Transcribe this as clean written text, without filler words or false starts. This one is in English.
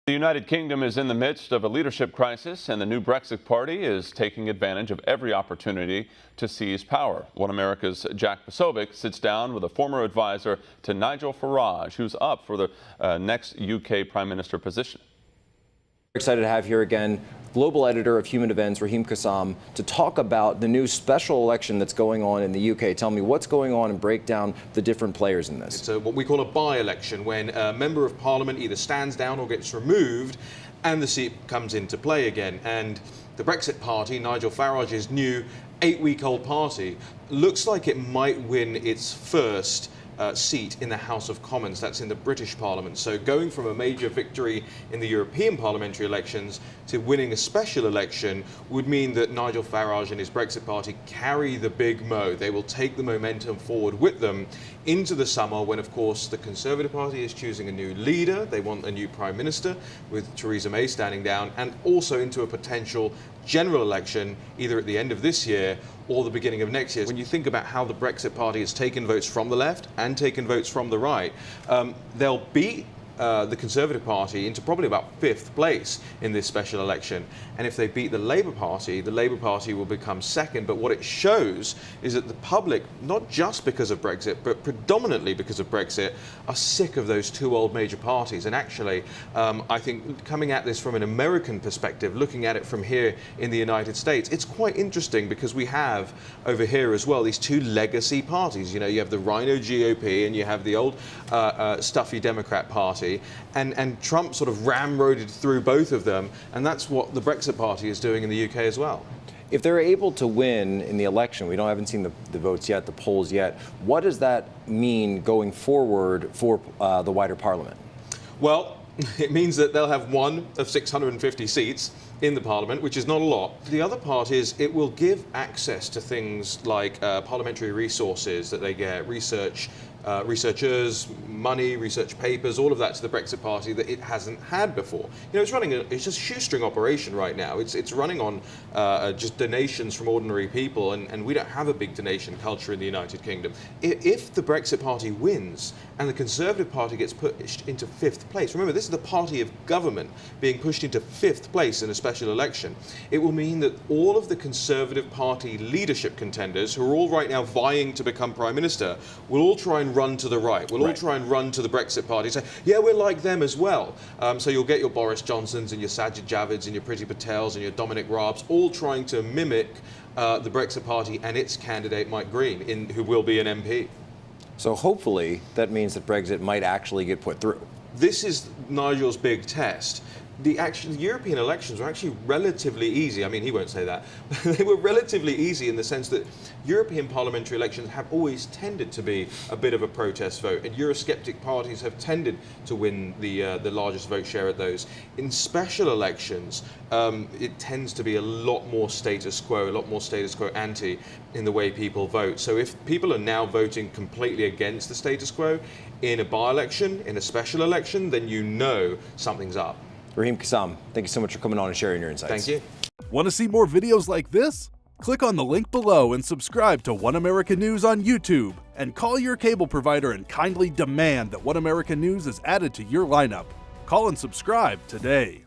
The United Kingdom is in the midst of a leadership crisis, and the new Brexit Party is taking advantage of every opportunity to seize power. One America's Jack Posobiec sits down with a former advisor to Nigel Farage, who's up for the next UK Prime Minister position. Excited to have here again global editor of Human Events, Raheem Kassam, to talk about the new special election that's going on in the UK. Tell me what's going on and break down the different players in this. It's what we call a by-election, when a member of parliament either stands down or gets removed and the seat comes into play again. And the Brexit Party, Nigel Farage's new 8-week-old party, looks like it might win its first seat in the House of Commons. That's in the British Parliament. So going from a major victory in the European parliamentary elections to winning a special election would mean that Nigel Farage and his Brexit Party carry the big mo. They will take the momentum forward with them into the summer, when of course the Conservative Party is choosing a new leader. They want a new Prime Minister with Theresa May standing down, and also into a potential general election either at the end of this year or the beginning of next year. When you think about how the Brexit Party has taken votes from the left and taken votes from the right, they'll beat the Conservative Party into probably about 5th place in this special election. And if they beat the Labour Party will become second. But what it shows is that the public, not just because of Brexit, but predominantly because of Brexit, are sick of those two old major parties. And actually, I think coming at this from an American perspective, looking at it from here in the United States, it's quite interesting because we have over here as well these two legacy parties. You know, you have the Rhino GOP and you have the old stuffy Democrat Party. And Trump sort of ramroded through both of them, and that's what the Brexit Party is doing in the UK as well. If they're able to win in the election, haven't seen the votes yet, the polls yet, what does that mean going forward for the wider parliament? Well, it means that they'll have one of 650 seats in the parliament, which is not a lot. The other part is it will give access to things like parliamentary resources that they get, researchers, money, research papers, all of that to the Brexit Party that it hasn't had before. You know, it's just a shoestring operation right now. It's running on just donations from ordinary people, and we don't have a big donation culture in the United Kingdom. If the Brexit Party wins and the Conservative Party gets pushed into 5th place, remember this is the party of government being pushed into 5th place in a special election, it will mean that all of the Conservative Party leadership contenders, who are all right now vying to become Prime Minister, will all try and run to the right. We'll all try and run to the Brexit Party, say, yeah, we're like them as well. So you'll get your Boris Johnsons and your Sajid Javids and your Priti Patels and your Dominic Raabs, all trying to mimic the Brexit Party and its candidate Mike Green, who will be an MP. So hopefully that means that Brexit might actually get put through. This is Nigel's big test. The European elections were actually relatively easy. I mean, he won't say that. They were relatively easy in the sense that European parliamentary elections have always tended to be a bit of a protest vote, and Eurosceptic parties have tended to win the largest vote share at those. In special elections, it tends to be a lot more status quo ante in the way people vote. So if people are now voting completely against the status quo in a by-election, in a special election, then you know something's up. Raheem Kassam, thank you so much for coming on and sharing your insights. Thank you. Want to see more videos like this? Click on the link below and subscribe to One America News on YouTube, and call your cable provider and kindly demand that One America News is added to your lineup. Call and subscribe today.